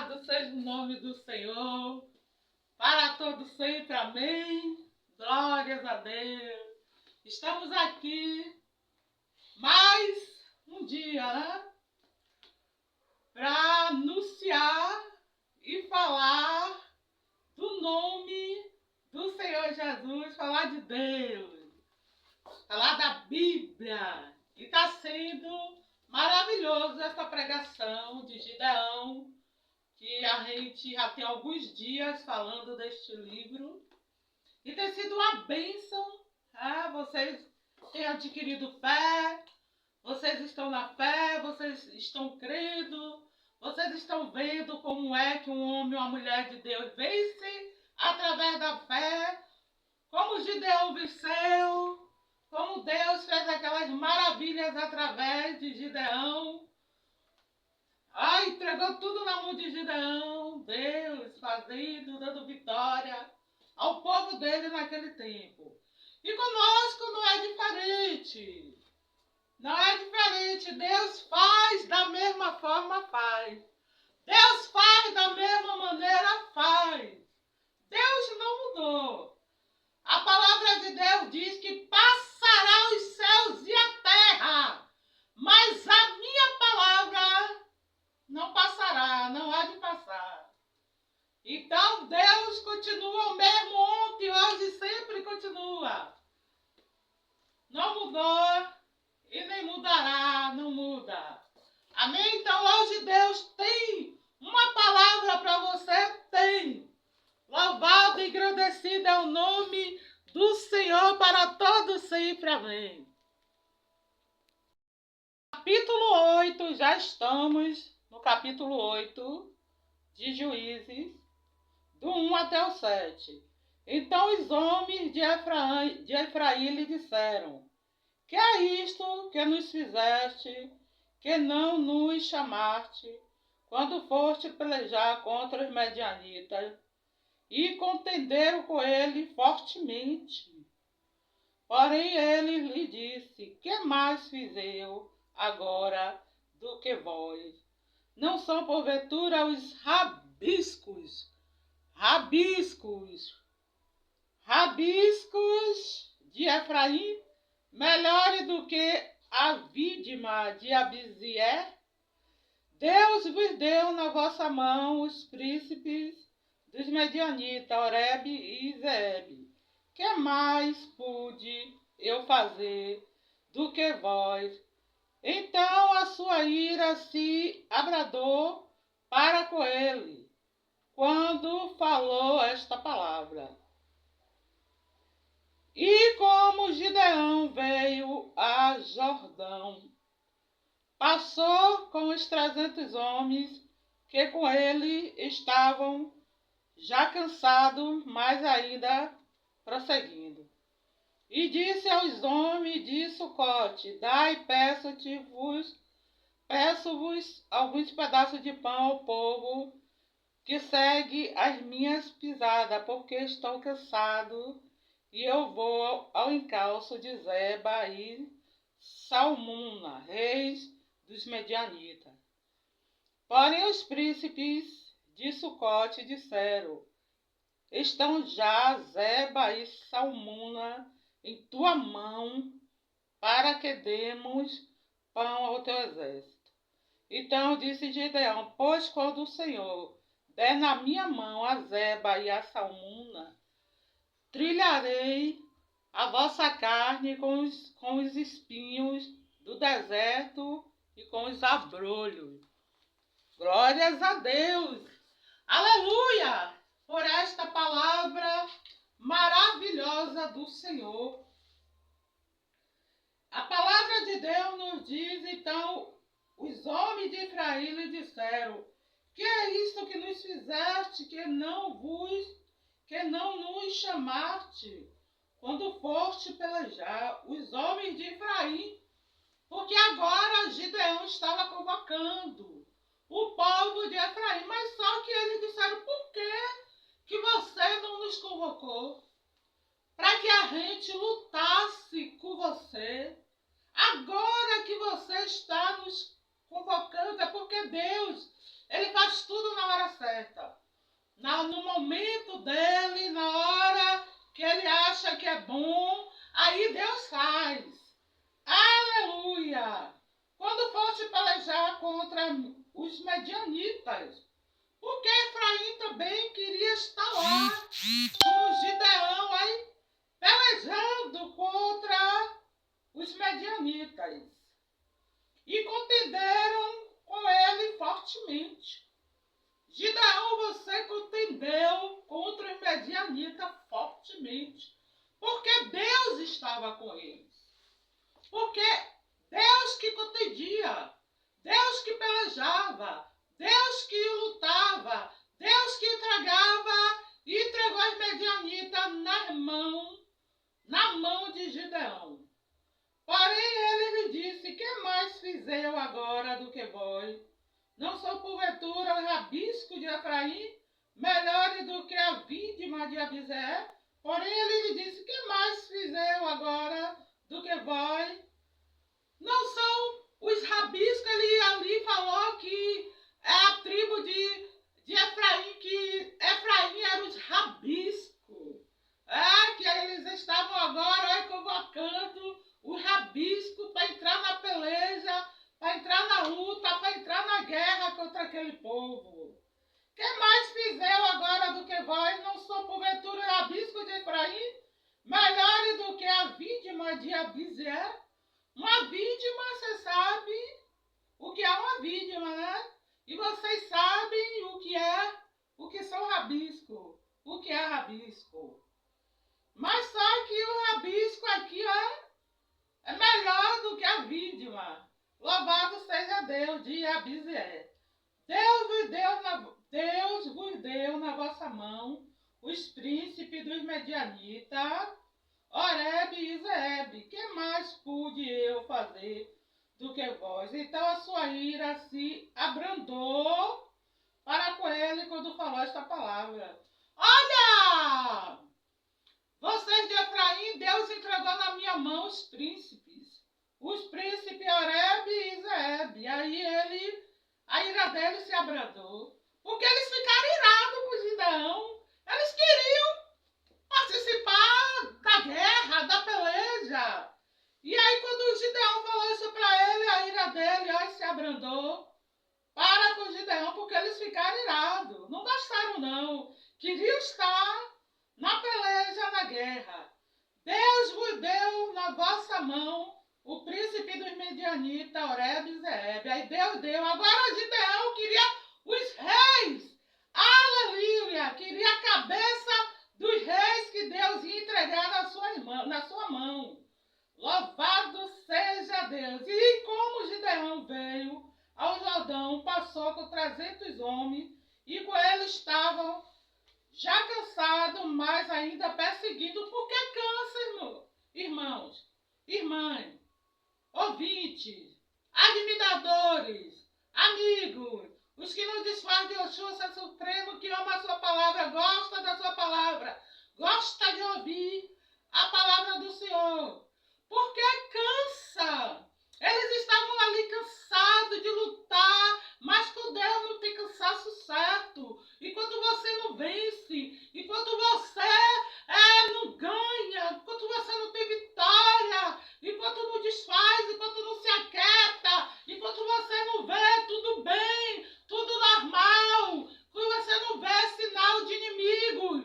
Louvado seja o nome do Senhor, para todos sempre, amém. Glórias a Deus. Estamos aqui mais um dia, né? Para anunciar e falar do nome do Senhor Jesus, falar de Deus, falar da Bíblia. E está sendo maravilhoso essa pregação de Gideão, que a gente já tem alguns dias falando deste livro. E tem sido uma bênção. Vocês têm adquirido fé, vocês estão na fé, vocês estão crendo, vocês estão vendo como é que um homem ou uma mulher de Deus vence através da fé, como Gideão venceu, como Deus fez aquelas maravilhas através de Gideão. Entregou tudo na mão de Gideão, Deus fazendo, dando vitória ao povo dele naquele tempo. E conosco não é diferente. Não é diferente. Deus faz da mesma forma, faz. Deus faz da mesma maneira, faz. Deus não mudou. A palavra de Deus diz que passará os céus e a terra, mas a minha palavra não passará, não há de passar. Então Deus continua o mesmo ontem, hoje e sempre continua. Não mudou e nem mudará, não muda. Amém? Então hoje Deus tem uma palavra para você, tem. Louvado e agradecido é o nome do Senhor para todos sempre. Amém. Capítulo 8, já estamos no capítulo 8 de Juízes, do 1 até o 7. Então os homens de Efraim lhe disseram: que é isto que nos fizeste, que não nos chamaste, quando foste pelejar contra os medianitas, e contenderam com ele fortemente. Porém ele lhe disse: que mais fiz eu agora do que vós? Não são porventura os rabiscos de Efraim melhores do que a vidma de Abizier? Deus vos deu na vossa mão os príncipes dos medianitas, Oreb e Zeeb. Que mais pude eu fazer do que vós? Então a sua ira se abradou para com ele, quando falou esta palavra. E como Gideão veio a Jordão, passou com os 300 homens que com ele estavam, já cansados, mas ainda prosseguindo. E disse aos homens de Sucote: dai, peço-vos alguns pedaços de pão ao povo que segue as minhas pisadas, porque estou cansado, e eu vou ao encalço de Zeba e Salmuna, reis dos medianitas. Porém os príncipes de Sucote disseram: estão já Zeba e Salmuna em tua mão, para que demos pão ao teu exército. Então disse Gideão: pois quando o Senhor der na minha mão a Zeba e a Salmuna, trilharei a vossa carne com os espinhos do deserto e com os abrolhos. Glórias a Deus! Aleluia! Por esta palavra maravilhosa do Senhor. A palavra de Deus nos diz, então, os homens de Efraim lhe disseram: que é isto que nos fizeste, que não nos chamaste, quando foste pelejar? Os homens de Efraim, porque agora Gideão estava convocando o povo de Efraim, mas só que eles disseram: por que você não nos convocou? Para que a gente lutasse com você. Agora que você está nos convocando, é porque Deus, Ele faz tudo na hora certa. No momento dele, na hora que ele acha que é bom, aí Deus faz. Aleluia! Quando foste pelejar contra os medianitas, porque Efraim também queria estar lá com Gideão aí pelejando contra os medianitas. E contenderam com ele fortemente. Gideão, você contendeu contra os medianitas fortemente, porque Deus estava com eles. Porque Deus que contendia, Deus que pelejava, Deus que lutava, Deus que entregou as medianitas na mão de Gideão. Porém ele lhe disse: que mais fiz eu agora do que vós? Não sou porventura o rabisco de Efraim, melhor do que a vítima de Abisé? Porém ele lhe disse: que mais fiz eu agora do que vós? Não são os rabiscos, ele ali falou que é a tribo de Efraim, que Efraim era os rabiscos. Que eles estavam agora convocando o rabisco para entrar na peleja, para entrar na luta, para entrar na guerra contra aquele povo. Que mais fiz eu agora do que vós? Não sou porventura o rabisco de Efraim, melhor do que a vítima de Abisé? Uma vítima, você sabe o que é uma vítima, né? E vocês sabem o que são rabisco, o que é rabisco. Mas só que o rabisco aqui é melhor do que a vítima. Louvado seja Deus de Abisé. Deus vos deu na vossa mão os príncipes dos medianitas, Oreb e Zeeb. Que mais pude eu fazer do que vós? Então a sua ira se abrandou para com ele quando falou esta palavra. Olha! Vocês de Efraim, Deus entregou na minha mão os príncipes Oreb e Zeeb. Aí a ira dele se abrandou, porque eles ficaram irados com Gideão. Eles queriam participar da guerra, da peleja. E aí quando o Gideão falou isso para ele, a ira dele se abrandou para com Gideão, porque eles ficaram irados. Não gostaram não, queriam estar na peleja, na guerra. Deus vos deu na vossa mão o príncipe dos medianitas, Oreb e Zeeb. Aí Deus deu. Agora Gideão queria os reis. Aleluia! Queria a cabeça dos reis que Deus ia entregar na sua mão. Louvado seja Deus! E como Gideão veio ao Jordão, passou com 300 homens, e com eles estavam já cansados, mas ainda perseguindo. Por que cansa, irmãos, irmãs, ouvintes, admiradores, amigos, os que não desfazem de Oxum, seu Supremo, que ama a sua palavra, gosta da sua palavra, gosta de ouvir a palavra do Senhor? Porque cansa. Eles estavam ali cansados de lutar, mas com Deus não tem cansaço certo. Enquanto você não vence, enquanto você não ganha, enquanto você não tem vitória, enquanto não desfaz, enquanto não se aquieta, enquanto você não vê tudo bem, tudo normal, quando você não vê sinal de inimigo,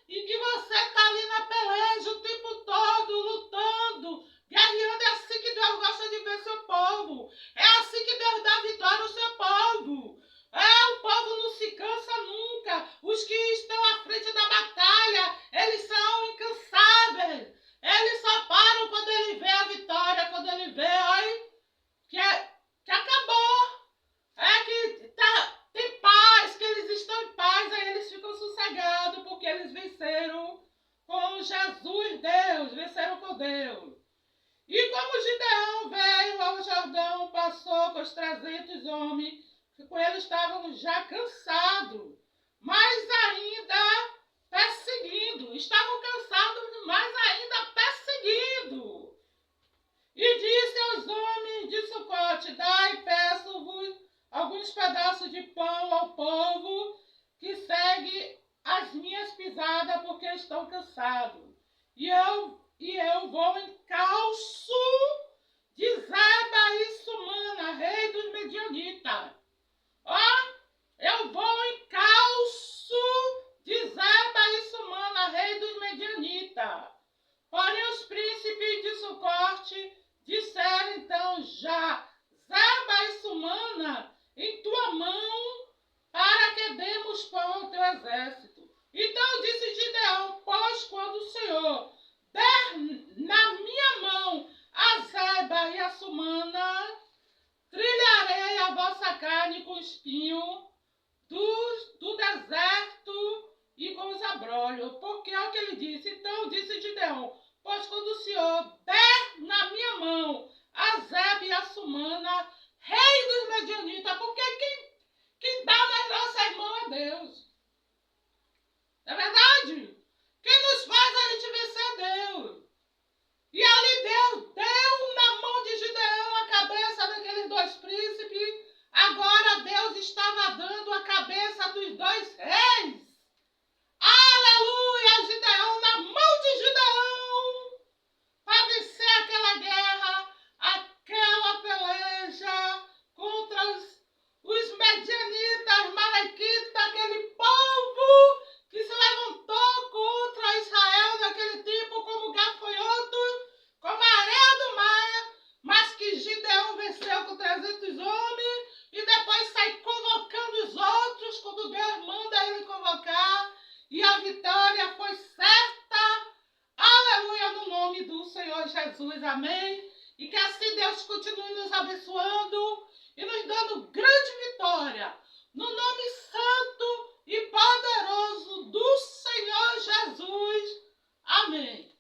e que você está ali na peleja o tempo todo, lutando, guerreando. É assim que Deus gosta de ver seu povo. É assim que Deus dá vitória ao seu povo. O povo não se cansa nunca. Os que estão à frente da batalha, eles são incansáveis. Eles só param quando ele vê a vitória, quando ele vê, que acabou. Que tem paz, que eles estão em paz, aí eles ficam sossegados, porque eles venceram com Jesus, Deus, venceram com Deus. E como Gideão veio ao Jordão, passou com os 300 homens, que com eles estavam já cansados, mas ainda perseguindo. Estavam cansados, mas ainda perseguindo. E disse aos homens de Sucote: dai, peço-vos alguns pedaços de pão ao povo passado. E eu vou em calço de Zeba e Sumana, rei dos Medianitas. Ó, eu vou em calço de Zeba e Sumana, rei dos Medianitas. Porém os príncipes de Sucote disseram então já, Zeba e Sumana, em tua mão, para que demos pão ao teu exército. Então disse Gideão, pois quando o Senhor der na minha mão a Zeba e a Sumana, trilharei a vossa carne com espinho do deserto e com os abrolhos. Porque é o que ele disse. Então disse Gideão, pois quando o Senhor der na minha mão a Zeba e a Sumana, rei dos Medianitas, porque quem dá nas nossas mãos é Deus. Não é verdade? Quem nos faz a gente vencer é Deus. E ali Deus deu na mão de Gideão a cabeça daqueles dois príncipes. Agora Deus estava dando a cabeça dos dois reis. Aleluia! Gideão na mão de Gideão. Para vencer aquela guerra, aquela peleja contra os medianitas, malequitas, aquele povo que se levantou contra Israel naquele tempo como gafanhoto, como a areia do mar, mas que Gideão venceu com 300 homens e depois sai convocando os outros quando Deus manda ele convocar, e a vitória foi certa. Aleluia, no nome do Senhor Jesus, amém? E que assim Deus continue nos abençoando e nos dando grande vitória, no nome santo e poderoso do Senhor Jesus, amém.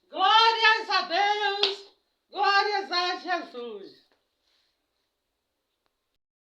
Glórias a Deus, glórias a Jesus.